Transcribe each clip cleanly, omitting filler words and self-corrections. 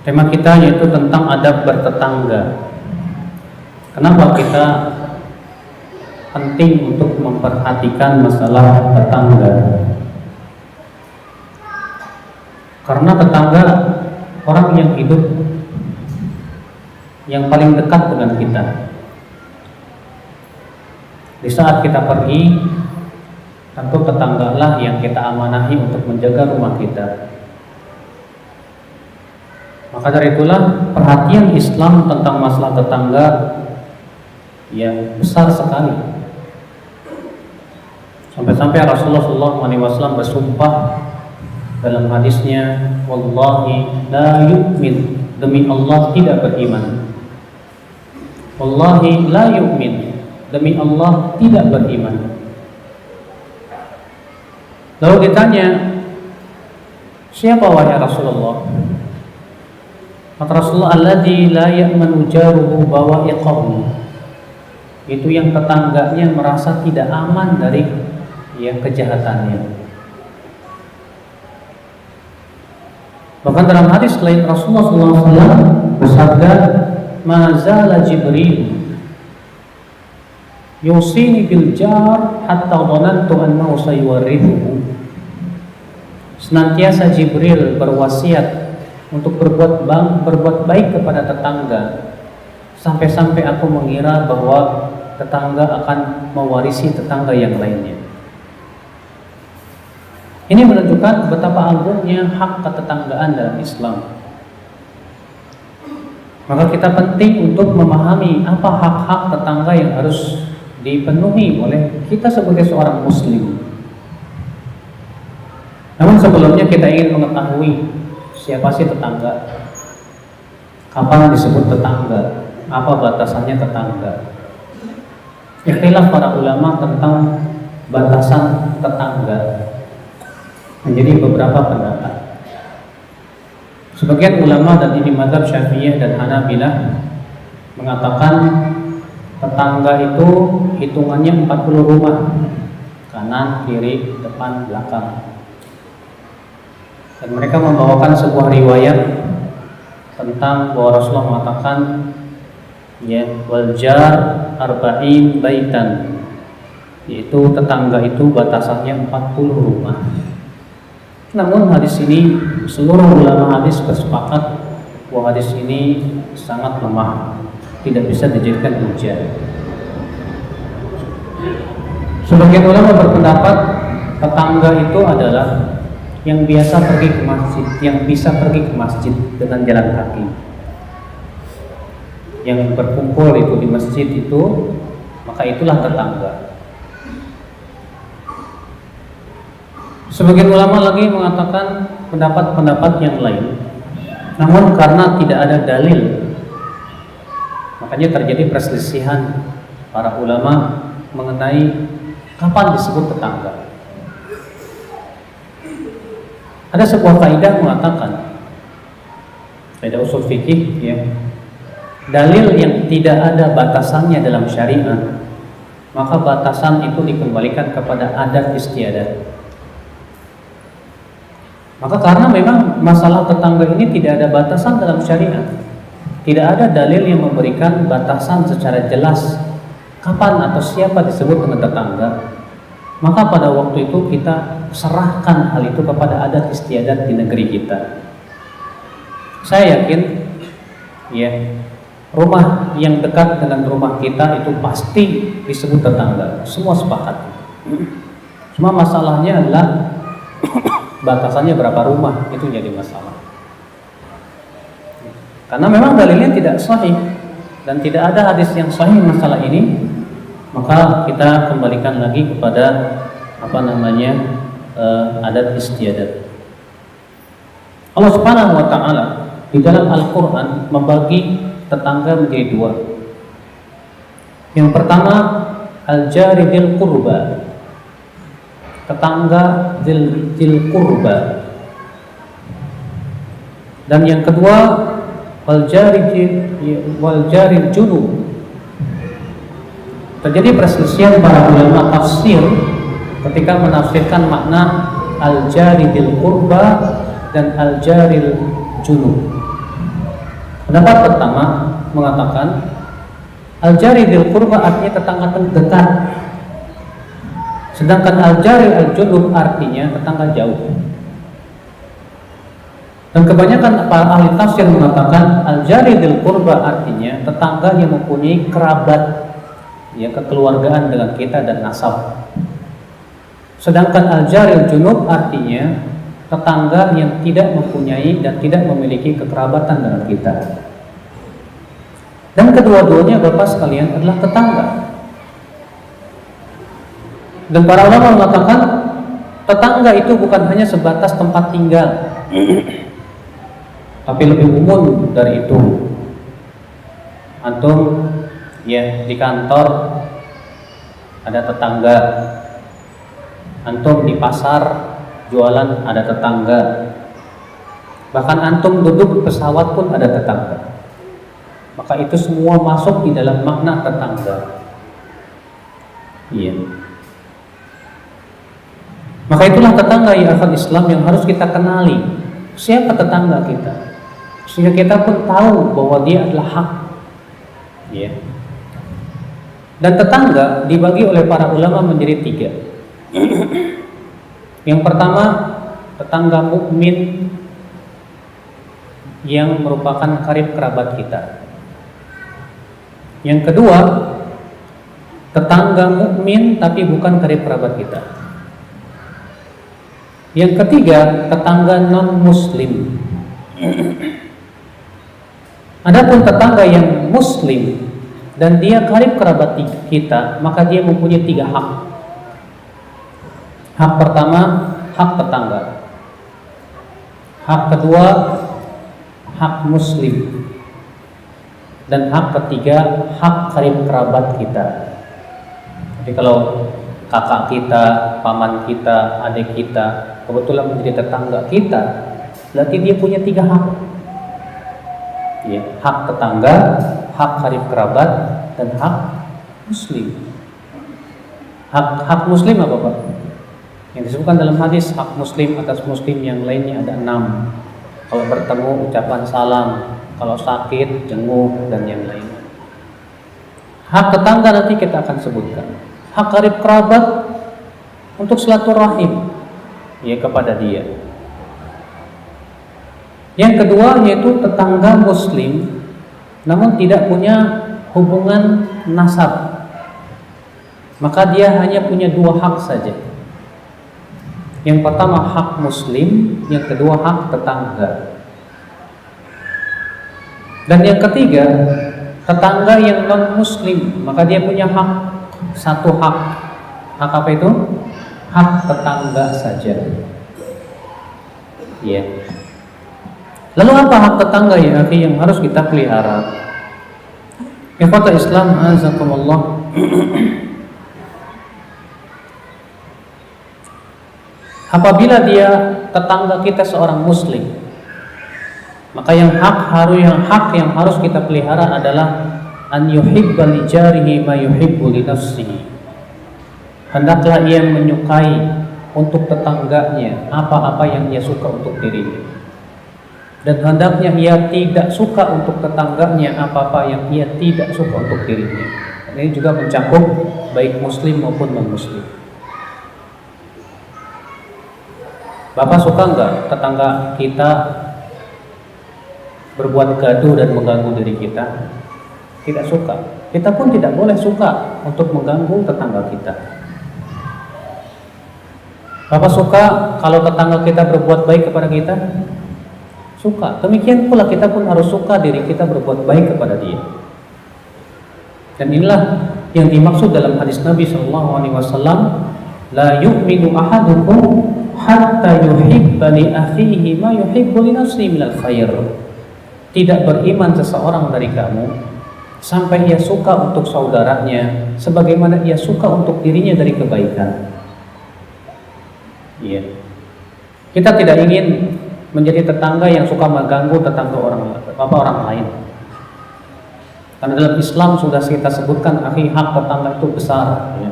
Tema kita yaitu tentang adab bertetangga. Kenapa kita penting untuk memperhatikan masalah tetangga? Karena tetangga orang yang hidup yang paling dekat dengan kita. Di saat kita pergi, tentu tetanggalah yang kita amanahi untuk menjaga rumah kita. Maka dari itulah perhatian Islam tentang masalah tetangga yang besar sekali. Sampai-sampai Rasulullah SAW bersumpah dalam hadisnya, "Wallahi la yu'min," demi Allah tidak beriman. Wallahi la yu'min, demi Allah tidak beriman. Lalu ditanya, siapa wahai Rasulullah? Kata Rasulullah, alladzi la ya'manu jaruhu bawa'iqahu, itu yang tetangganya merasa tidak aman dari kejahatannya. Bahkan dalam hadis lain Rasulullah SAW bersabda, ma zala Jibril yusini bil jar hatta dhanantu annahu sayuwarrithuhu. Senantiasa Jibril berwasiat untuk berbuat baik kepada tetangga, sampai-sampai aku mengira bahwa tetangga akan mewarisi tetangga yang lainnya. Ini menunjukkan betapa agungnya hak ketetanggaan dalam Islam. Maka kita penting untuk memahami apa hak-hak tetangga yang harus dipenuhi oleh kita sebagai seorang muslim. Namun sebelumnya kita ingin mengetahui siapa sih tetangga? Kapan disebut tetangga? Apa batasannya tetangga? Ikhtilaf para ulama tentang batasan tetangga menjadi beberapa pendapat. Sebagian ulama, dan ini mazhab Syafi'iyah dan Hanabilah, mengatakan tetangga itu hitungannya 40 rumah, kanan, kiri, depan, belakang. Dan mereka membawakan sebuah riwayat tentang bahwa Rasulullah mengatakan, wal jar arba'in baitan, yaitu tetangga itu batasannya 40 rumah. Namun hadis ini seluruh ulama hadis bersepakat bahwa hadis ini sangat lemah, tidak bisa dijadikan hujah. Sebagian ulama berpendapat tetangga itu adalah yang biasa pergi ke masjid, yang bisa pergi ke masjid dengan jalan kaki, yang berkumpul itu di masjid itu, maka itulah tetangga. Sebagian ulama lagi mengatakan pendapat-pendapat yang lain, namun karena tidak ada dalil, makanya terjadi perselisihan para ulama mengenai kapan disebut tetangga. Ada sebuah kaidah mengatakan, kaidah usul fikih, dalil yang tidak ada batasannya dalam syariat, maka batasan itu dikembalikan kepada adat istiadat. Maka karena memang masalah tetangga ini tidak ada batasan dalam syariat, tidak ada dalil yang memberikan batasan secara jelas kapan atau siapa disebut dengan tetangga, maka pada waktu itu kita serahkan hal itu kepada adat istiadat di negeri kita. Saya yakin rumah yang dekat dengan rumah kita itu pasti disebut tetangga. Semua sepakat. Cuma masalahnya adalah batasannya berapa rumah, itu jadi masalah. Karena memang dalilnya tidak sahih dan tidak ada hadis yang sahih masalah ini, maka kita kembalikan lagi kepada adat istiadat. Allah Subhanahu wa taala di dalam Al-Qur'an membagi tetangga menjadi dua. Yang pertama, al-jari dzil qurba, tetangga dzil qurba. Dan yang kedua, wal jari junub. Terjadi perselisihan para ulama tafsir ketika menafsirkan makna al-jari dzil qurba dan al-jaril junub. Pendapat pertama mengatakan al-jari dzil qurba artinya tetangga dekat. Sedangkan al-jari al-junub artinya tetangga jauh. Dan kebanyakan para ahli tafsir mengatakan al-jari dzil qurba artinya tetangga yang mempunyai kerabat, ya, kekeluargaan dengan kita dan nasab. Sedangkan al-jari al-junub artinya tetangga yang tidak mempunyai dan tidak memiliki kekerabatan dengan kita. Dan kedua-duanya Bapak sekalian adalah tetangga. Dan para ulama mengatakan tetangga itu bukan hanya sebatas tempat tinggal, tapi lebih umum dari itu. Antum ya di kantor ada tetangga, antum di pasar jualan ada tetangga, bahkan antum duduk di pesawat pun ada tetangga. Maka itu semua masuk di dalam makna tetangga. Iya. Maka itulah tetangga ya akal Islam yang harus kita kenali. Siapa tetangga kita? Sehingga kita pun tahu bahwa dia adalah hak. Iya. Dan tetangga dibagi oleh para ulama menjadi 3. Yang pertama, tetangga mukmin yang merupakan karib kerabat kita. Yang kedua, tetangga mukmin tapi bukan karib kerabat kita. Yang ketiga, tetangga non muslim. Adapun tetangga yang muslim dan dia karib kerabat kita, maka dia mempunyai 3 hak. Hak pertama, hak tetangga. Hak kedua, hak muslim. Dan hak ketiga, hak karib kerabat kita. Jadi kalau kakak kita, paman kita, adik kita kebetulan menjadi tetangga kita, berarti dia punya 3 hak. Ya, hak tetangga, hak karib kerabat, dan hak muslim. Hak muslim apa Pak? Yang disebutkan dalam hadis, hak muslim atas muslim yang lainnya ada 6. Kalau bertemu ucapan salam, kalau sakit jenguk, dan yang lainnya. Hak tetangga nanti kita akan sebutkan. Hak karib kerabat untuk silaturahim ya kepada dia. Yang kedua yaitu tetangga muslim namun tidak punya hubungan nasab, maka dia hanya punya 2 hak saja. Yang pertama hak muslim, yang kedua hak tetangga. Dan yang ketiga, tetangga yang non muslim, maka dia punya hak, 1 hak. Hak apa itu? Hak tetangga saja. Ya. Lalu apa hak tetangga ya akhi yang harus kita pelihara? Ikhwatul Islam azakumullah. Apabila dia tetangga kita seorang muslim, maka yang hak yang harus kita pelihara adalah an yuhibba li jarihi ma yuhibbu li nafsihi. Hendaklah ia menyukai untuk tetangganya apa-apa yang ia suka untuk dirinya. Dan hendaknya ia tidak suka untuk tetangganya apa-apa yang ia tidak suka untuk dirinya. Ini juga mencakup baik muslim maupun non-muslim. Bapak suka enggak tetangga kita berbuat gaduh dan mengganggu diri kita? Tidak suka. Kita pun tidak boleh suka untuk mengganggu tetangga kita. Bapak suka kalau tetangga kita berbuat baik kepada kita? Suka. Demikian pula kita pun harus suka diri kita berbuat baik kepada dia. Dan inilah yang dimaksud dalam hadis Nabi SAW, la yu'minu ahadukum hatta yuhibba li akhihi ma yuhibbu li nafsihi minal khair. Tidak beriman seseorang dari kamu sampai ia suka untuk saudaranya sebagaimana ia suka untuk dirinya dari kebaikan. Iya. Kita tidak ingin menjadi tetangga yang suka mengganggu tetangga orang lain. Karena dalam Islam sudah kita sebutkan akhi, hak tetangga itu besar ya.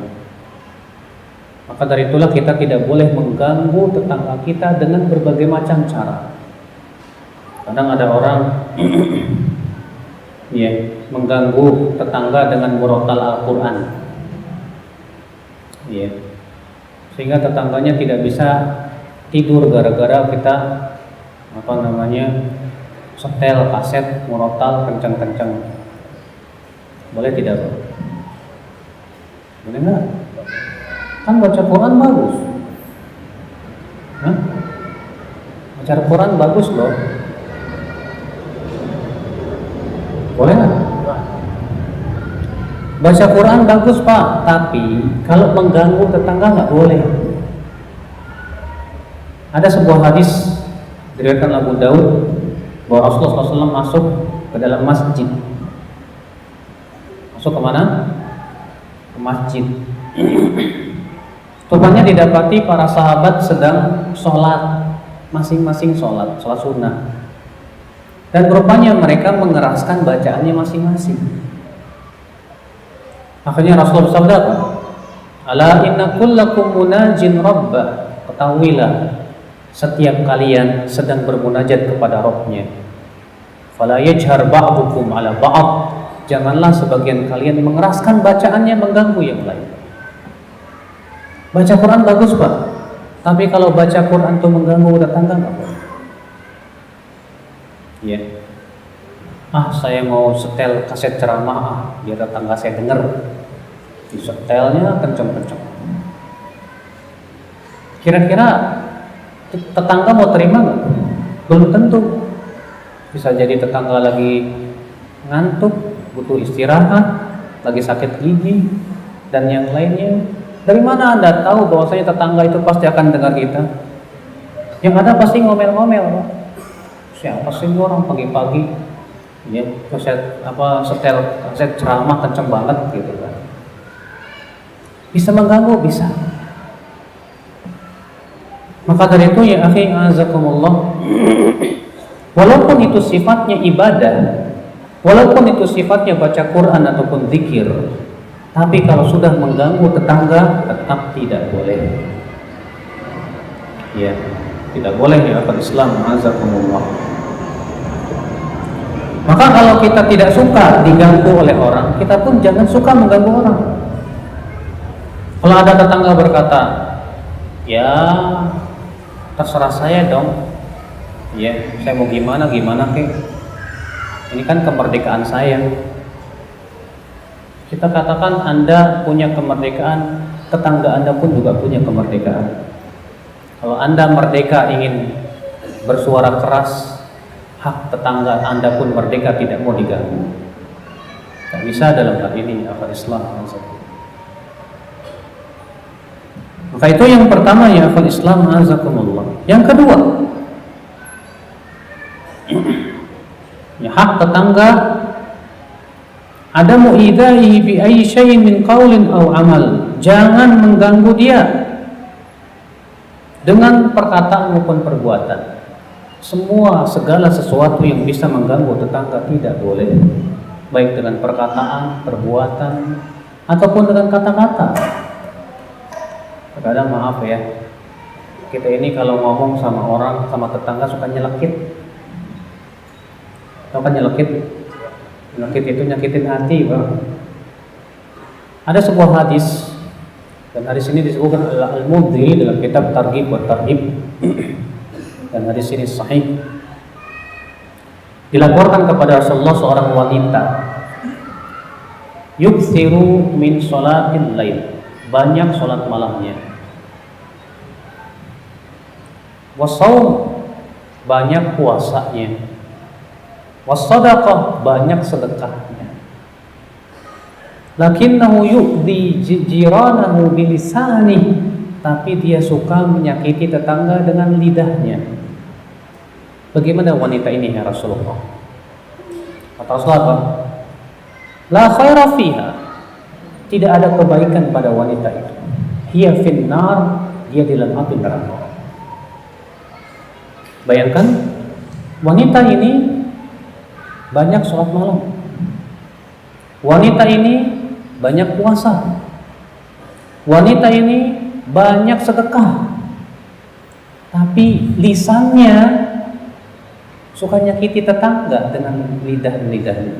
Maka dari itulah kita tidak boleh mengganggu tetangga kita dengan berbagai macam cara. Kadang ada orang ya, mengganggu tetangga dengan murotal Al-Quran, ya, sehingga tetangganya tidak bisa tidur gara-gara kita setel kaset murotal kencang-kencang. Boleh tidak, Bro? Boleh nggak? Kan baca Quran bagus. Hah? Baca Quran bagus loh. Boleh nggak? Baca Quran bagus, Pak, tapi kalau mengganggu tetangga nggak boleh. Ada sebuah hadis diriwayatkan Abu Daud bahwa Rasulullah SAW masuk ke dalam masjid. Masuk ke mana? Ke masjid. Rupanya didapati para sahabat sedang sholat, masing-masing sholat sunnah. Dan rupanya mereka mengeraskan bacaannya masing-masing. Akhirnya Rasulullah bersabda apa? Ala inna kullakum munajin rabbah. Ketahuilah, setiap kalian sedang bermunajat kepada Rabb-nya. Fala yajhar ba'dukum ala ba'd. Janganlah sebagian kalian mengeraskan bacaannya mengganggu yang lain. Baca Quran bagus, Pak, tapi kalau baca Quran itu mengganggu tetangga nggak boleh. Ya. Saya mau setel kaset ceramah, biar tetangga saya dengar. Disetelnya kenceng-kenceng. Kira-kira tetangga mau terima nggak? Belum tentu. Bisa jadi tetangga lagi ngantuk, butuh istirahat, lagi sakit gigi, dan yang lainnya. Dari mana Anda tahu bahwasanya tetangga itu pasti akan dengar kita? Yang ada pasti ngomel-ngomel, Pak. Siapa sih orang pagi-pagi ya setel kaset ceramah kenceng banget gitu kan. Bisa mengganggu, bisa. Maka dari itu ya akhi azakumullah, walaupun itu sifatnya ibadah, walaupun itu sifatnya baca Quran ataupun zikir, tapi kalau sudah mengganggu tetangga tetap tidak boleh. Ya, tidak boleh ya akhi Islam azakumullah. Maka kalau kita tidak suka diganggu oleh orang, kita pun jangan suka mengganggu orang. Kalau ada tetangga berkata, ya terserah saya dong, ya saya mau gimana kek, ini kan kemerdekaan saya. Kita katakan Anda punya kemerdekaan, tetangga Anda pun juga punya kemerdekaan. Kalau Anda merdeka ingin bersuara keras, hak tetangga Anda pun merdeka tidak mau diganggu. Tak bisa dalam hal ini akal Islam. Maka itu yang pertama ya akal Islam azakumullah. Yang kedua, ya hak tetangga ada mu'idaihi bi ayyi syai'in min qaulin aw amal. Jangan mengganggu dia dengan perkataan maupun perbuatan. Segala sesuatu yang bisa mengganggu tetangga tidak boleh, baik dengan perkataan, perbuatan, ataupun dengan kata-kata. Kadang maaf ya, kita ini kalau ngomong sama orang, sama tetangga suka nyelekit. Tahu kan nyelekit? Nyelekit itu nyakitin hati, Bang. Ada sebuah hadis, dan hadis ini disebutkan Al-Mudhi dalam kitab Targhib wa Tarhib. Dan hadis ini sahih. Dilaporkan kepada Rasulullah seorang wanita, yukthiru min sholatil lail, banyak sholat malamnya. Wasaum, banyak puasanya. Wasadaqah, banyak sedekahnya. Lakinnahu yu'dhi jiranahu bilisani, tapi dia suka menyakiti tetangga dengan lidahnya. Bagaimana wanita ini ya Rasulullah? Kata Rasulullah, la khaira fiha, tidak ada kebaikan pada wanita itu. Hiya finnar, dia di dalam api neraka. Bayangkan, wanita ini banyak sholat malam, wanita ini banyak puasa, wanita ini banyak sedekah, tapi lisannya suka nyakiti tetangga dengan lidah-lidahnya.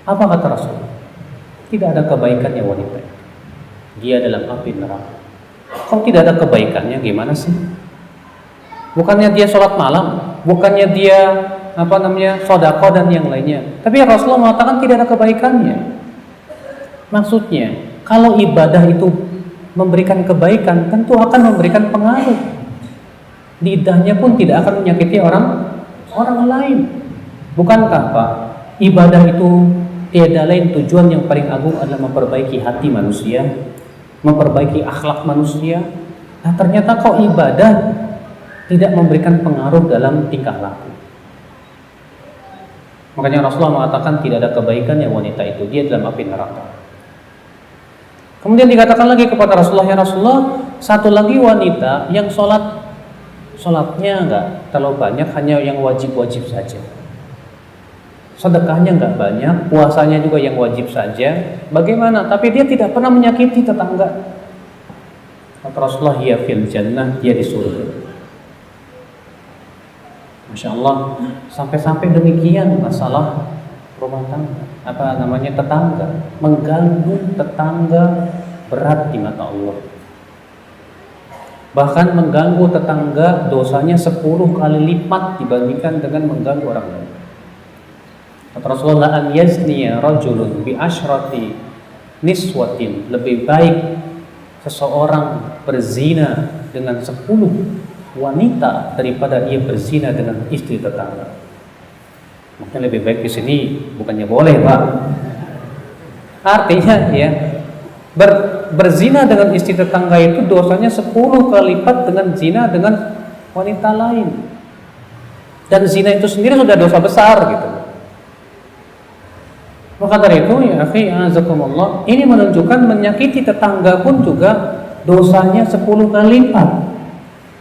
Apa kata Rasul? Tidak ada kebaikannya wanita. Dia dalam api neraka. Kalau tidak ada kebaikannya gimana sih? Bukannya dia sholat malam, bukannya dia sedekah dan yang lainnya. Tapi Rasulullah mengatakan tidak ada kebaikannya. Maksudnya, kalau ibadah itu memberikan kebaikan, tentu akan memberikan pengaruh. Lidahnya pun tidak akan menyakiti orang lain. Bukankah Pak, ibadah itu tiada lain tujuan yang paling agung adalah memperbaiki hati manusia, memperbaiki akhlak manusia. Nah, ternyata kok ibadah tidak memberikan pengaruh dalam tingkah laku. Makanya Rasulullah mengatakan tidak ada kebaikan yang wanita itu, dia dalam api neraka. Kemudian dikatakan lagi kepada Rasulullah, ya Rasulullah, satu lagi wanita yang sholatnya enggak terlalu banyak, hanya yang wajib-wajib saja. Sedekahnya enggak banyak, puasanya juga yang wajib saja. Bagaimana? Tapi dia tidak pernah menyakiti tetangga. Kata Rasulullah, ya fil jannah, dia di surga. Masya Allah, sampai-sampai demikian masalah rumah tangga, tetangga, mengganggu tetangga berat di mata Allah. Bahkan mengganggu tetangga dosanya 10 kali lipat dibandingkan dengan mengganggu orang lain. Kata Rasulullah, an yazniya rajulun bi asyrati niswatin, lebih baik seseorang berzina dengan 10 wanita daripada ia berzina dengan istri tetangga. Makanya lebih baik di sini bukannya boleh, Pak. Artinya ya, berzina dengan istri tetangga itu dosanya 10 kali lipat dengan zina dengan wanita lain. Dan zina itu sendiri sudah dosa besar gitu. Maka dari itu ya akhi, azakumullah, ini menunjukkan menyakiti tetangga pun juga dosanya 10 kali lipat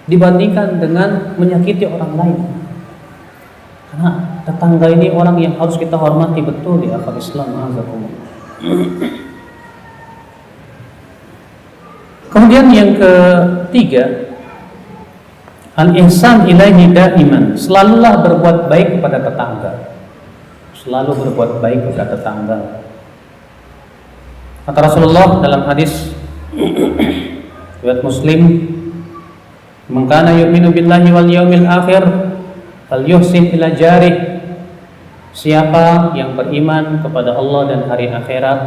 dibandingkan dengan menyakiti orang lain. Karena tetangga ini orang yang harus kita hormati betul di akal Islam, azakumullah. Kemudian yang ketiga, al-ihsan ilaihi daiman, selalulah berbuat baik kepada tetangga. Selalu berbuat baik kepada tetangga. Kata Rasulullah dalam hadis riwayat Muslim, "Man kana yu'minu billahi wal yawmil akhir falyuhsin ila jarih." Siapa yang beriman kepada Allah dan hari akhirat,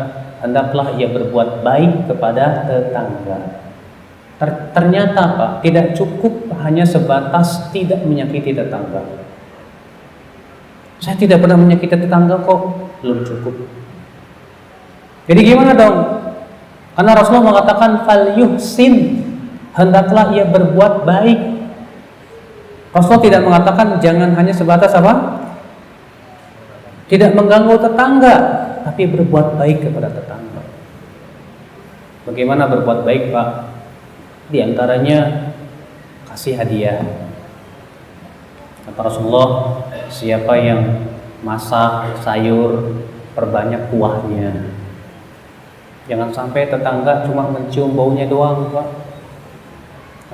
hendaklah ia berbuat baik kepada tetangga. Ternyata Pak, tidak cukup hanya sebatas tidak menyakiti tetangga. Saya tidak pernah menyakiti tetangga kok, belum cukup. Jadi gimana dong? Karena Rasulullah mengatakan falyuhsin, hendaklah ia berbuat baik. Rasulullah tidak mengatakan jangan hanya sebatas apa? Tidak mengganggu tetangga, tapi berbuat baik kepada tetangga. Bagaimana berbuat baik, Pak? Di antaranya kasih hadiah. Kata Rasulullah, siapa yang masak sayur, perbanyak kuahnya. Jangan sampai tetangga cuma mencium baunya doang, Pak.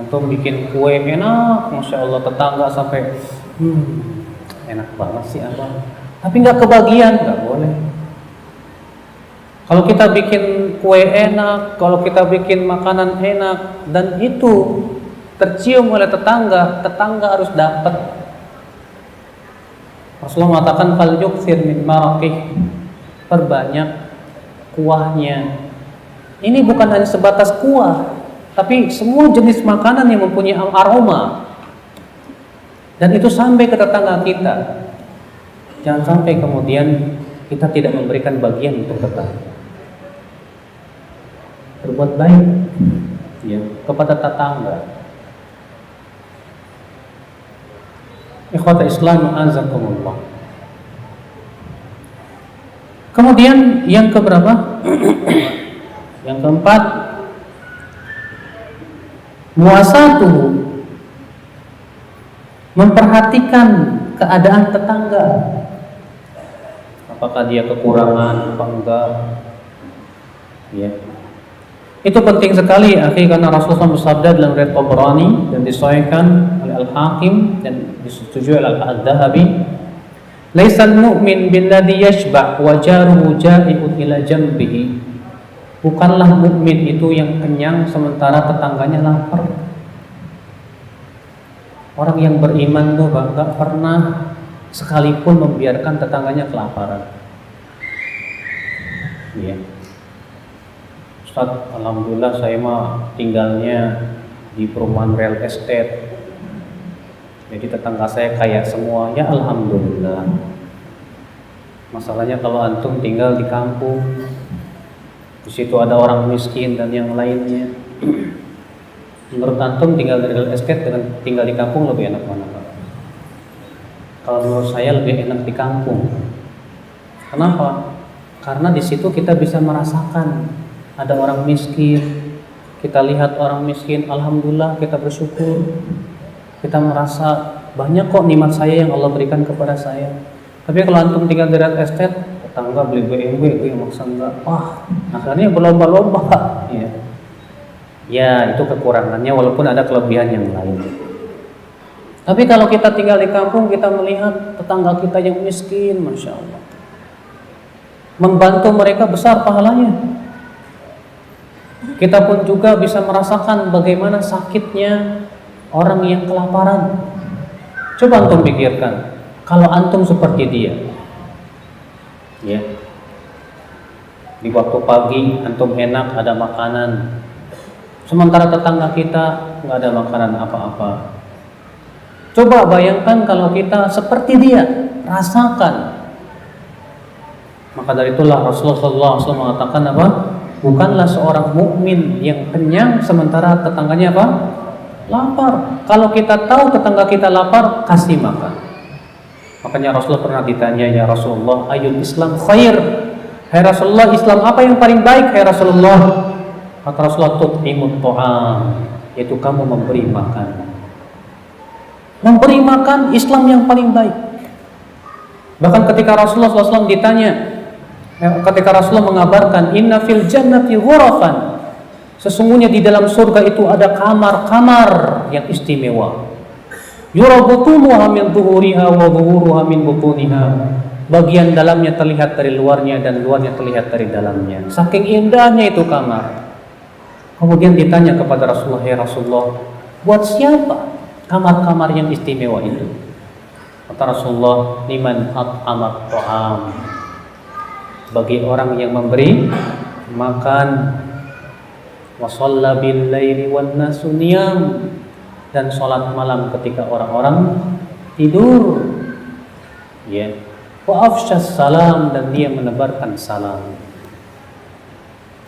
Antum bikin kue enak, Masya Allah, tetangga sampai enak banget sih Abang, tapi nggak kebagian, nggak boleh. Kalau kita bikin kue enak, kalau kita bikin makanan enak, dan itu tercium oleh tetangga, tetangga harus dapat. Rasulullah mengatakan fal yukthir min maraqih, perbanyak kuahnya. Ini bukan hanya sebatas kuah, tapi semua jenis makanan yang mempunyai aroma, dan itu sampai ke tetangga kita. Jangan sampai kemudian kita tidak memberikan bagian untuk tetangga. Berbuat baik ya kepada tetangga. Ikhwata Islam, azakumullah. Kemudian yang keberapa? Yang keempat, muasatuhu, memperhatikan keadaan tetangga. Apakah dia kekurangan apa enggak? Ya. Itu penting sekali, akhi, karena Rasulullah bersabda dalam riwayat Tabrani dan disahihkan oleh Al-Hakim dan disetujui oleh Al-Dhahabi, Laisal mu'min billadhi yashba' wa jaruhu ja'i'un ila jambihi. Bukanlah mukmin itu yang kenyang sementara tetangganya lapar. Orang yang beriman tuh gak pernah sekalipun membiarkan tetangganya kelaparan. Iya. Ustaz, alhamdulillah saya mah tinggalnya di perumahan real estate. Jadi tetangga saya kaya semua. Ya alhamdulillah. Masalahnya kalau antum tinggal di kampung, di situ ada orang miskin dan yang lainnya. Menurut antum tinggal di real estate dengan tinggal di kampung lebih enak mana, Pak? Kalau menurut saya lebih enak di kampung. Kenapa? Karena di situ kita bisa merasakan ada orang miskin. Kita lihat orang miskin, alhamdulillah kita bersyukur. Kita merasa banyak kok nikmat saya yang Allah berikan kepada saya. Tapi kalau antum tinggal di real estate, tetangga beli BMW, gue maksa enggak. Wah, akhirnya berlomba-lomba. Ya, itu kekurangannya walaupun ada kelebihan yang lain. Tapi kalau kita tinggal di kampung, kita melihat tetangga kita yang miskin, Masya Allah. Membantu mereka besar pahalanya. Kita pun juga bisa merasakan bagaimana sakitnya orang yang kelaparan. Coba antum pikirkan, kalau antum seperti dia, ya, di waktu pagi antum enak ada makanan, sementara tetangga kita nggak ada makanan apa-apa. Coba bayangkan kalau kita seperti dia, rasakan. Maka dari itulah Rasulullah SAW mengatakan apa? Bukanlah seorang mukmin yang kenyang sementara tetangganya apa? Lapar. Kalau kita tahu tetangga kita lapar, kasih makan. Makanya Rasulullah pernah ditanya, ya Rasulullah, ayul Islam khair. Hai Rasulullah, Islam apa yang paling baik? Hai Rasulullah, kata Rasulullah, tut'imut ta'am, yaitu kamu memberi makan. Memberi makan Islam yang paling baik. Bahkan ketika Rasulullah SAW ditanya, ketika Rasulullah mengabarkan, inna fil jannati ghurafan, sesungguhnya di dalam surga itu ada kamar-kamar yang istimewa. Yura butunuha min zuhuriha wa zuhuruha min butuniha. Bagian dalamnya terlihat dari luarnya dan luarnya terlihat dari dalamnya. Saking indahnya itu kamar. Kemudian ditanya kepada Rasulullah, ya Rasulullah, buat siapa kamar-kamar yang istimewa itu? Kata Rasulullah, liman at'amat ta'am, bagi orang yang memberi makan, wa shalla bil laili wan nasu niyam, dan sholat malam ketika orang-orang tidur, ya, wa afsyas salam, dan dia menebarkan salam.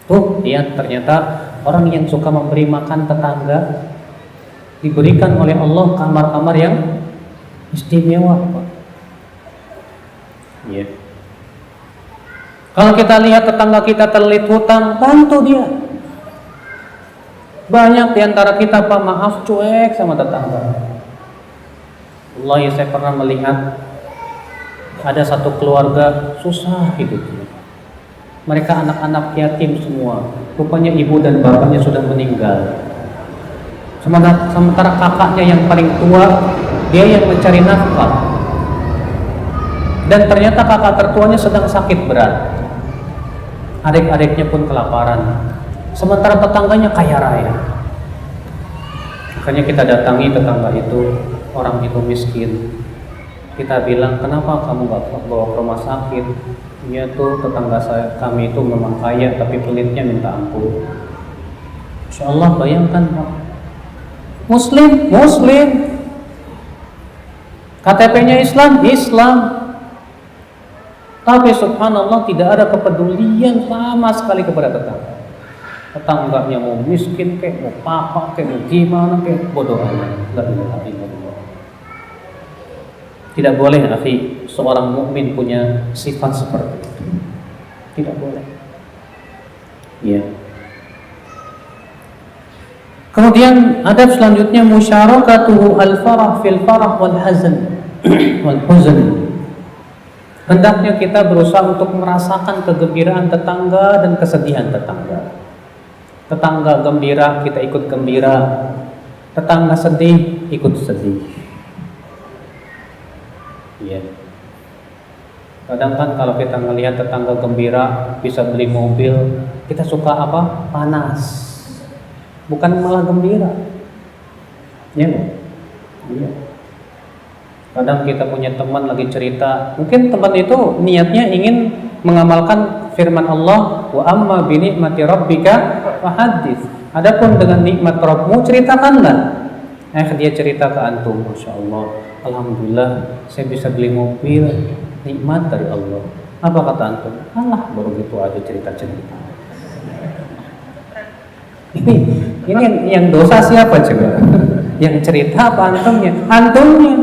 Tuh, lihat, ternyata orang yang suka memberi makan tetangga diberikan oleh Allah kamar-kamar yang istimewa, Pak. Ya. Kalau kita lihat tetangga kita terlilit hutang, bantu dia. Banyak diantara kita, Pak, maaf, cuek sama tetangga. Wallahi, saya pernah melihat ada satu keluarga susah hidupnya. Mereka anak-anak yatim semua. Rupanya ibu dan bapaknya sudah meninggal. Sementara kakaknya yang paling tua, dia yang mencari nafkah. Dan ternyata kakak tertuanya sedang sakit berat. Adik-adiknya pun kelaparan. Sementara tetangganya kaya raya. Makanya kita datangi tetangga itu, orang itu miskin. Kita bilang, kenapa kamu gak bawa ke rumah sakit? Ya tuh, tetangga kami itu memang kaya, tapi pelitnya minta ampun. Insya Allah, bayangkan, Pak. Muslim. KTP-nya Islam. Tapi subhanallah tidak ada kepedulian sama sekali kepada tetangga. Tetangganya mau miskin kayak, mau papa kayak, mau gimana kayak, bodoh amat. Tidak boleh, akhi, seorang mukmin punya sifat seperti itu. Tidak boleh. Ya. Kemudian adab selanjutnya, musyarakatuhu al-farah fil farah wal hazan wal huzn. Hendaknya kita berusaha untuk merasakan kegembiraan tetangga dan kesedihan tetangga. Tetangga gembira, kita ikut gembira. Tetangga sedih, ikut sedih. Ya. Kadang kan kalau kita ngelihat tetangga gembira bisa beli mobil, kita suka apa? Panas. Bukan malah gembira. Ya, iya. Kadang kita punya teman lagi cerita, mungkin teman itu niatnya ingin mengamalkan firman Allah, wa amma bi ni'mati rabbika fahaddits. Adapun dengan nikmat Rabbmu ceritakanlah. Dia cerita ke antum, Masya Allah, alhamdulillah saya bisa beli mobil, nikmat dari Allah. Apa kata antum? Alah, baru gitu aja cerita-cerita. Ini yang dosa siapa coba? Yang cerita apa antumnya? Antumnya.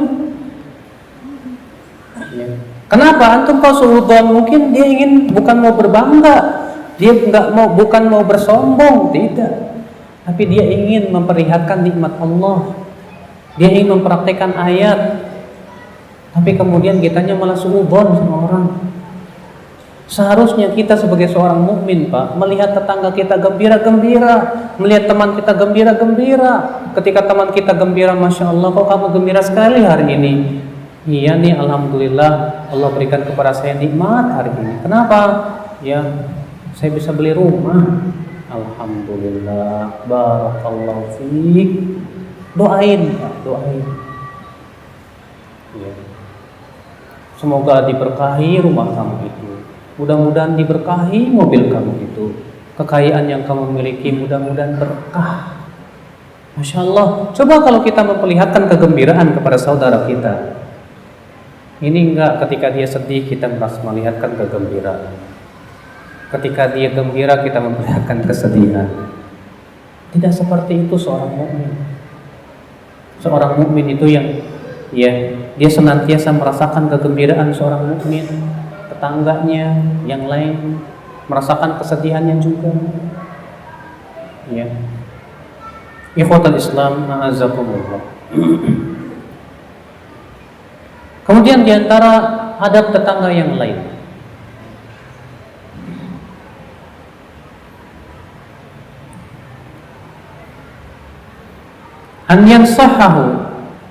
Ya. Kenapa antum kau suudzon? Mungkin dia ingin bukan mau berbangga, dia bukan mau bersombong, tidak. Tapi dia ingin memperlihatkan nikmat Allah. Dia ingin mempraktekkan ayat. Tapi kemudian kitanya malah suudzon sama orang. Seharusnya kita sebagai seorang mukmin, Pak, melihat tetangga kita gembira-gembira, melihat teman kita gembira-gembira. Ketika teman kita gembira, Masya Allah, kok kamu gembira sekali hari ini? Iya nih, alhamdulillah Allah berikan kepada saya nikmat hari ini. Kenapa? Ya, saya bisa beli rumah. Alhamdulillah, barakallahu fiik. Doain, Pak, doain. Ya. Semoga diberkahi rumah kamu itu. Mudah-mudahan diberkahi mobil kamu itu. Kekayaan yang kamu miliki mudah-mudahan berkah. Masya Allah. Coba kalau kita memperlihatkan kegembiraan kepada saudara kita. Ini enggak, ketika dia sedih kita melihatkan kegembiraan. Ketika dia gembira kita memperlihatkan kesedihan. Tidak seperti itu seorang mukmin. Seorang mukmin itu yang dia senantiasa merasakan kegembiraan seorang mukmin, tetangganya yang lain merasakan kesedihannya juga. Ya. Ikhwatul Islam, a'azzakumullah. Kemudian diantara adab tetangga yang lain, an yansahahu,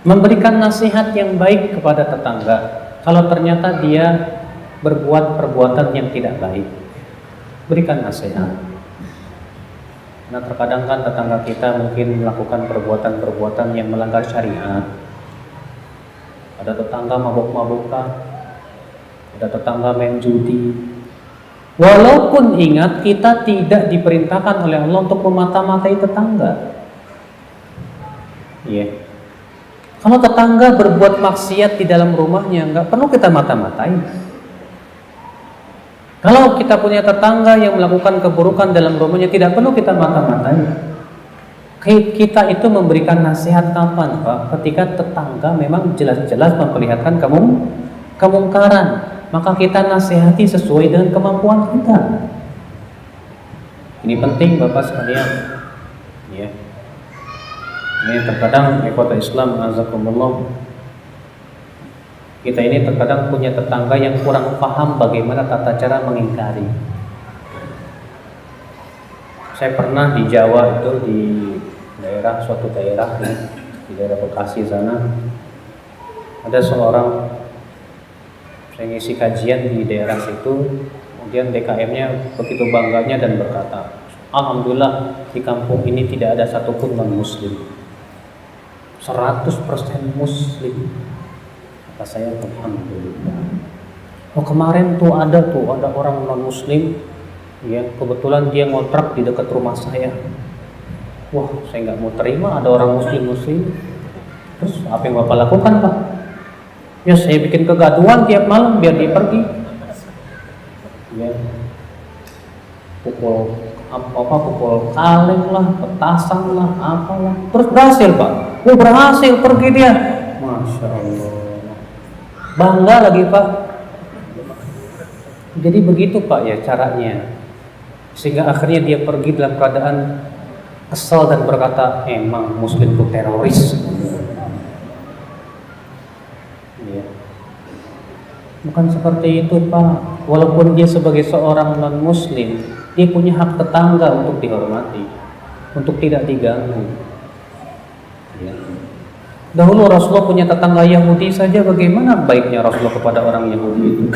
memberikan nasihat yang baik kepada tetangga kalau ternyata dia berbuat perbuatan yang tidak baik. Berikan nasihat. Nah, terkadang kan tetangga kita mungkin melakukan perbuatan-perbuatan yang melanggar syariat. Ada tetangga mabuk-mabukan, ada tetangga main judi. Walaupun ingat kita tidak diperintahkan oleh Allah untuk memata-matai tetangga. Iya. Kalau tetangga berbuat maksiat di dalam rumahnya, nggak perlu kita mata-matai. Kalau kita punya tetangga yang melakukan keburukan dalam rumahnya, tidak perlu kita mata-matai. Kita itu memberikan nasihat kapan, Pak? Ketika tetangga memang jelas-jelas memperlihatkan kemungkaran, maka kita nasihati sesuai dengan kemampuan kita. Ini penting, Bapak sekalian. Ya. Ini terkadang ikhwatul Islam, azakumullah, kita ini terkadang punya tetangga yang kurang paham bagaimana tata cara mengingkari. Saya pernah di Jawa itu, di suatu daerah di daerah Bekasi sana, ada seorang, saya ngisi kajian di daerah situ, kemudian DKM-nya begitu bangganya dan berkata, alhamdulillah di kampung ini tidak ada satupun non muslim, 100% muslim. Kata saya, alhamdulillah. Oh, kemarin tuh ada orang non muslim, ya, kebetulan dia ngontrak di dekat rumah saya. Wah, saya nggak mau terima ada orang muslim. Terus apa yang Bapak lakukan, Pak? Ya, saya bikin kegaduhan tiap malam biar dia pergi. Ya, pukul kaleng lah, petasan lah, apalah. Terus berhasil, Pak. Berhasil pergi dia. Masya Allah. Bangga lagi, Pak. Jadi begitu, Pak, ya caranya. Sehingga akhirnya dia pergi dalam keadaan kesal dan berkata, emang muslim itu teroris. Ya. Bukan seperti itu, Pak. Walaupun dia sebagai seorang non muslim, dia punya hak tetangga untuk dihormati, untuk tidak diganggu. Ya. Dahulu Rasulullah punya tetangga Yahudi saja, bagaimana baiknya Rasulullah kepada orang Yahudi itu.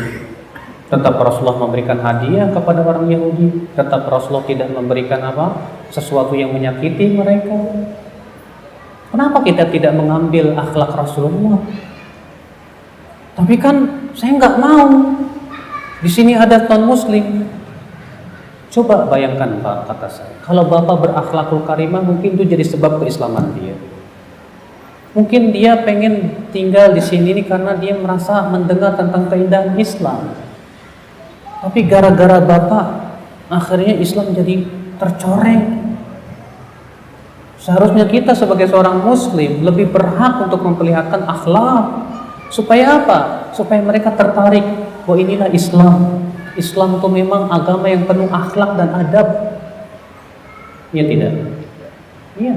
Tetap Rasulullah memberikan hadiah kepada orang Yahudi. Tetap Rasulullah tidak memberikan sesuatu yang menyakiti mereka. Kenapa kita tidak mengambil akhlak Rasulullah? Tapi kan saya nggak mau. Di sini ada non-muslim. Coba bayangkan Pak, kata saya. Kalau Bapak berakhlakul karimah, mungkin itu jadi sebab keislaman dia. Mungkin dia pengen tinggal di sini karena dia merasa mendengar tentang keindahan Islam. Tapi gara-gara Bapak, akhirnya Islam jadi tercoreng. Seharusnya kita sebagai seorang muslim lebih berhak untuk memperlihatkan akhlak. Supaya apa? Supaya mereka tertarik, bahwa inilah Islam. Islam itu memang agama yang penuh akhlak dan adab. Iya tidak? Iya.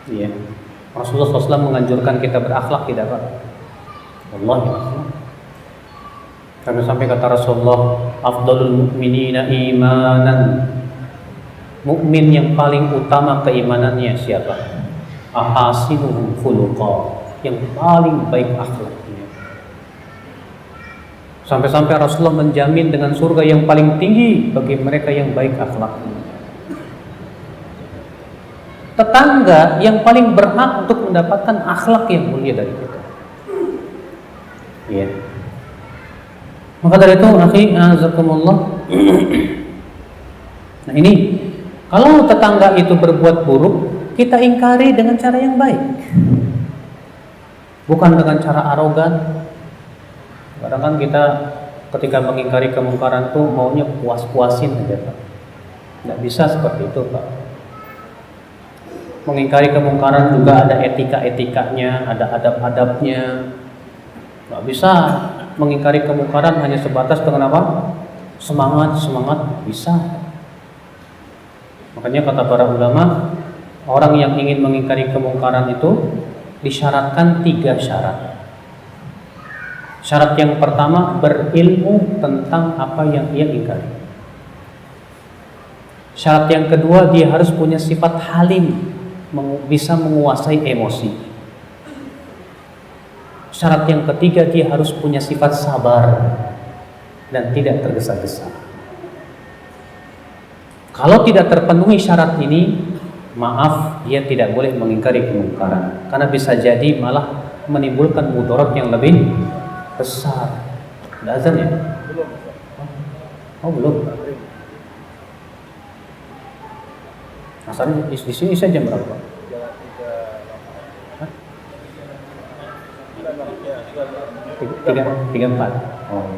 Iya. Rasulullah SAW menganjurkan kita berakhlak, tidak Pak? Wallahi akhlak. Sampai kata Rasulullah, afdalul mu'minina imanan. Mukmin yang paling utama keimanannya siapa? Ahasinuhum khuluqa, yang paling baik akhlaknya. Sampai-sampai Rasulullah menjamin dengan surga yang paling tinggi bagi mereka yang baik akhlaknya. Tetangga yang paling berhak untuk mendapatkan akhlak yang mulia dari kita. Iya. Maka dari itu, akhi azakumullah. Nah ini, kalau tetangga itu berbuat buruk, kita ingkari dengan cara yang baik, bukan dengan cara arogan. Kadang kan kita ketika mengingkari kemungkaran tuh maunya puas-puasin aja Pak. Nggak bisa seperti itu Pak. Mengingkari kemungkaran juga ada etika-etikanya, ada adab-adabnya. Nggak bisa mengingkari kemungkaran hanya sebatas dengan apa? Semangat bisa. Makanya kata para ulama, orang yang ingin mengingkari kemungkaran itu disyaratkan 3 syarat. Syarat yang pertama, berilmu tentang apa yang ia ingkari. Syarat yang kedua, dia harus punya sifat halim, bisa menguasai emosi. Syarat yang ketiga, dia harus punya sifat sabar dan tidak tergesa-gesa. Kalau tidak terpenuhi syarat ini, maaf, dia tidak boleh mengingkari kemungkaran, karena bisa jadi malah menimbulkan mudarat yang lebih besar. Udah azan ya? Belum. Oh belum. Asalnya di sini saya jam berapa? Tiga empat. Oh.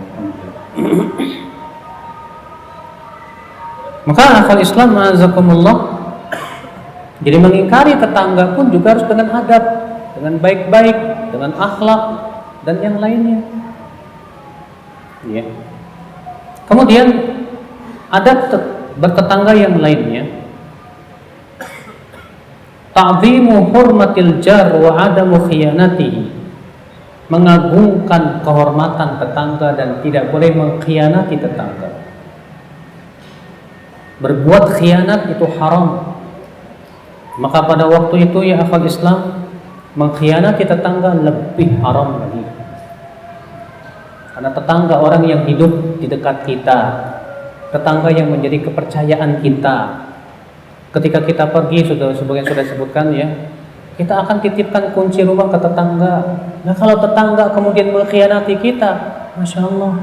Maka akal Islam azakumullah. Jadi mengingkari tetangga pun juga harus dengan adab, dengan baik-baik, dengan akhlak dan yang lainnya. Ya. Kemudian ada bertetangga yang lainnya. Ta'zimu hurmatil jar wa adamu khiyanatihi. Mengagungkan kehormatan tetangga dan tidak boleh mengkhianati tetangga. Berbuat khianat itu haram. Maka pada waktu itu ya akhwat Islam, mengkhianati tetangga lebih haram lagi. Karena tetangga orang yang hidup di dekat kita, tetangga yang menjadi kepercayaan kita. Ketika kita pergi, sebagian sudah sebutkan ya, kita akan titipkan kunci rumah ke tetangga. Nah kalau tetangga kemudian mengkhianati kita, Masya Allah,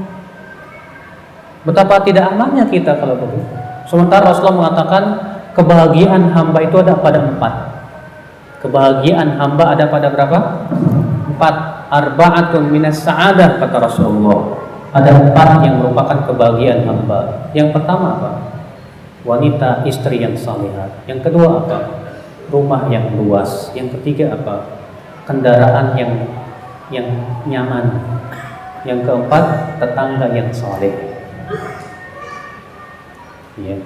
betapa tidak amannya kita kalau begitu. Sementara Rasulullah mengatakan kebahagiaan hamba itu ada pada 4. Kebahagiaan hamba ada pada berapa? 4. Arba'atun minas sa'adah, kata Rasulullah. Ada 4 yang merupakan kebahagiaan hamba. Yang pertama apa? Wanita istri yang salihah. Yang kedua apa? Rumah yang luas. Yang ketiga apa? Kendaraan yang nyaman. Yang keempat, tetangga yang saleh. Ya.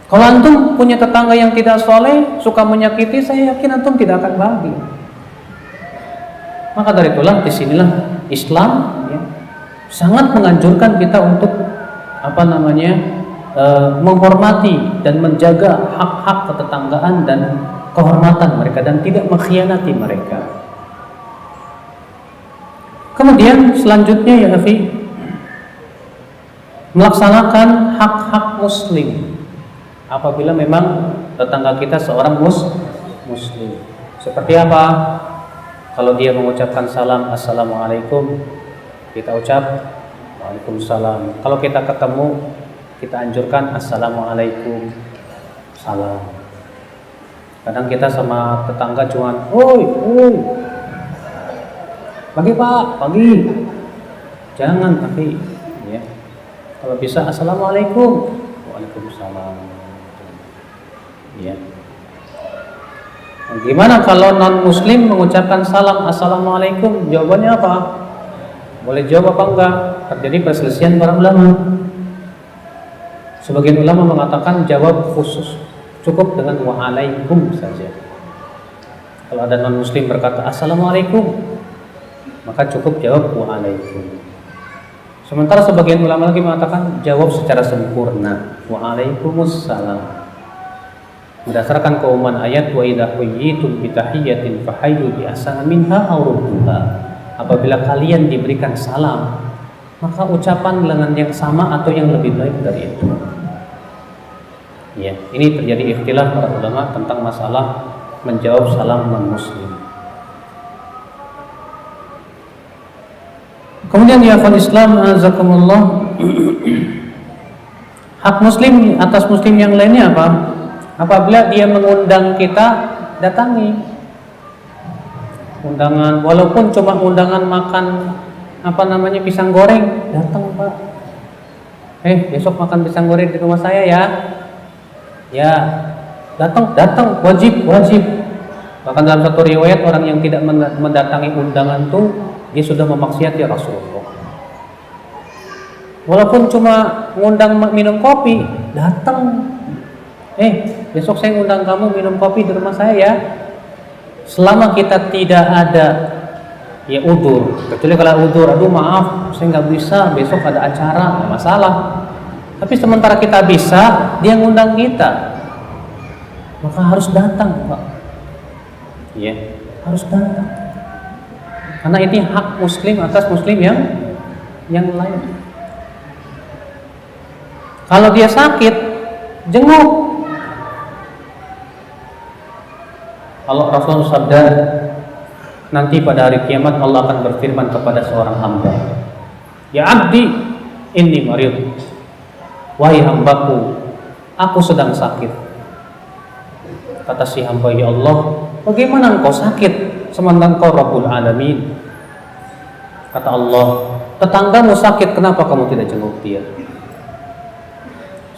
Kalau antum punya tetangga yang tidak saleh, suka menyakiti, saya yakin antum tidak akan bahagia. Maka dari itulah disinilah Islam ya, sangat menganjurkan kita untuk menghormati dan menjaga hak-hak ketetanggaan dan kehormatan mereka dan tidak mengkhianati mereka. Kemudian selanjutnya ya akhi, melaksanakan hak-hak muslim apabila memang tetangga kita seorang muslim. Seperti apa? Kalau dia mengucapkan salam assalamualaikum, kita ucap waalaikumsalam. Kalau kita ketemu, kita anjurkan assalamualaikum salam. Kadang kita sama tetangga cuman oi pagi pak, pagi. Jangan tapi ya. Kalau bisa assalamualaikum, waalaikumsalam. Ya. Nah, gimana kalau non muslim mengucapkan salam assalamualaikum? Jawabannya apa? Boleh jawab apa enggak? Terjadi perselisihan para ulama. Sebagian ulama mengatakan jawab khusus, cukup dengan waalaikum saja. Kalau ada non muslim berkata assalamualaikum, maka cukup jawab waalaikum. Sementara sebagian ulama lagi mengatakan jawab secara sempurna waalaikumsalam. Berdasarkan keumuman ayat wa idza huyyitum bi tahiyyatin fahayyu bi ahsana minha aw rudduha. Apabila kalian diberikan salam, maka ucapan dengan yang sama atau yang lebih baik dari itu. Ya, ini terjadi ikhtilaf para ulama tentang masalah menjawab salam non muslim. Kemudian ya akhwal Islam azakumullah, hak muslim atas muslim yang lainnya apa? Apabila dia mengundang kita, datangi undangan, walaupun cuma undangan makan pisang goreng, datang pak. Besok makan pisang goreng di rumah saya ya. Ya, datang wajib. Bahkan dalam satu riwayat orang yang tidak mendatangi undangan itu dia sudah memaksiati Rasulullah. Walaupun cuma ngundang minum kopi, datang. Besok saya ngundang kamu minum kopi di rumah saya ya. Selama kita tidak ada ya udzur, kecuali kalau udzur, aduh maaf saya nggak bisa, besok ada acara, nggak masalah. Tapi sementara kita bisa, dia ngundang kita, maka harus datang pak. Ya, harus datang. Karena ini hak muslim atas muslim yang lain. Kalau dia sakit, jenguk. Allah Rasul sabda, nanti pada hari kiamat Allah akan berfirman kepada seorang hamba, ya abdi inni marid, wahai hambaku, aku sedang sakit. Kata si hamba, ya Allah, bagaimana engkau sakit sementara engkau Rabbul Alamin? Kata Allah, tetanggamu sakit, kenapa kamu tidak jenguk dia?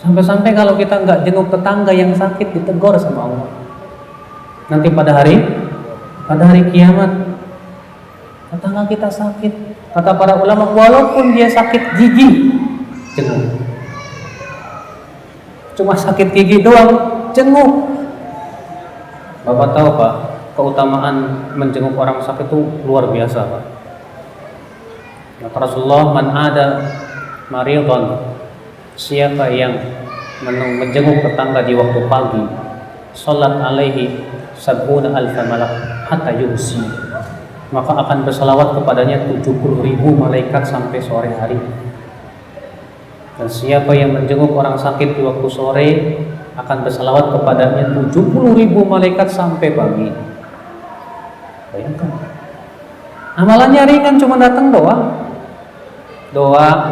Sampai-sampai kalau kita nggak jenguk tetangga yang sakit, ditegur sama Allah. Nanti pada hari kiamat, tetangga kita sakit, kata para ulama, walaupun dia sakit gigi, jenguk. Cuma sakit gigi doang, jenguk. Bapak tahu pak, keutamaan menjenguk orang sakit itu luar biasa pak. Kata Rasulullah, man ada maridhan, siapa yang menjenguk tetangga di waktu pagi, salat alaihi sab'una alfa malak hatta yumsi, maka akan berselawat kepadanya 70.000 malaikat sampai sore hari. Dan siapa yang menjenguk orang sakit di waktu sore, akan berselawat kepadanya 70.000 malaikat sampai pagi. Bayangkan, amalannya ringan, cuma datang doa,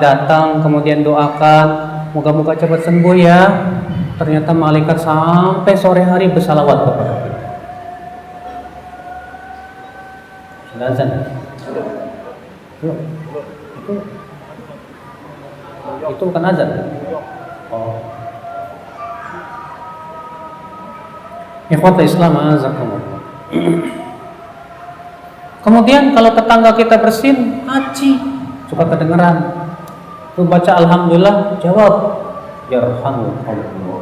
datang kemudian doakan, moga-moga cepat sembuh ya. Ternyata malaikat sampai sore hari bersalawat kepada kita. Sudah azan? Itu bukan azan. Oh. Ikhwatul Islam azakumullah. Kemudian kalau tetangga kita bersin, haji, suka kedengeran. Lu baca alhamdulillah, jawab yarhamukallah.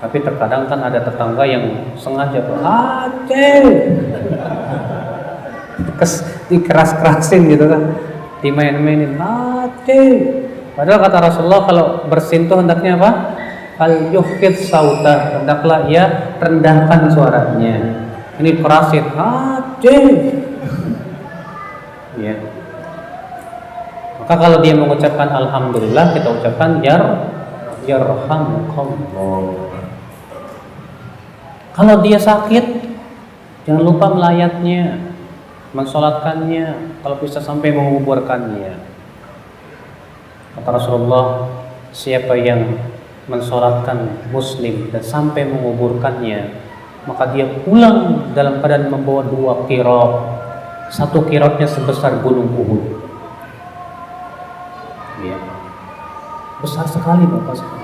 Tapi terkadang kan ada tetangga yang sengaja dikeras-kerasin gitu kan, dimain-mainin padahal kata Rasulullah kalau bersin itu hendaknya apa? Al yukhfid sauta, hendaklah ia rendahkan suaranya. Ini kerasin Ya. Maka kalau dia mengucapkan alhamdulillah, kita ucapkan yarhamkallah. Kalau dia sakit, jangan lupa melayatnya, mensolatkannya, kalau bisa sampai menguburkannya. Kata Rasulullah, siapa yang mensolatkan muslim dan sampai menguburkannya, maka dia pulang dalam keadaan membawa 2 qirab. 1 qirabnya sebesar gunung Uhud. Ya. Besar sekali Bapak sekalian.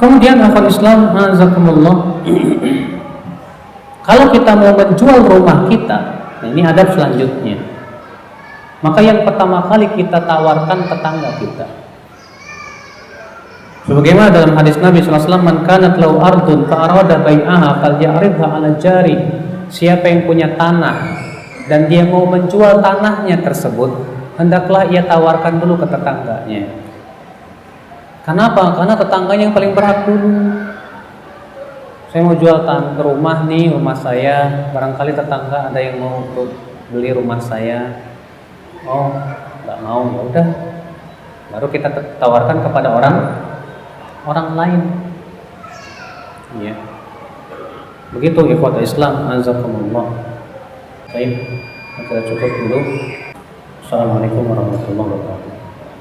Kemudian akhwat Islam, azakumullah, kalau kita mau menjual rumah kita, nah ini adab selanjutnya. Maka yang pertama kali kita tawarkan tetangga kita. Sebagaimana dalam hadis Nabi SAW, man kanat lau ardun fa arada bai'aha falya'ridha 'ala jari. Siapa yang punya tanah dan dia mau menjual tanahnya tersebut, hendaklah ia tawarkan dulu ke tetangganya. Kenapa? Karena tetangganya yang paling berhak dulu. Saya mau jual rumah nih, rumah saya. Barangkali tetangga ada yang mau beli rumah saya. Oh, nggak mau, ya udah. Baru kita tawarkan kepada orang lain. Ya. Begitu ikhwat Islam, azakumullah. Baik, kita cukup dulu. Assalamualaikum warahmatullahi wabarakatuh.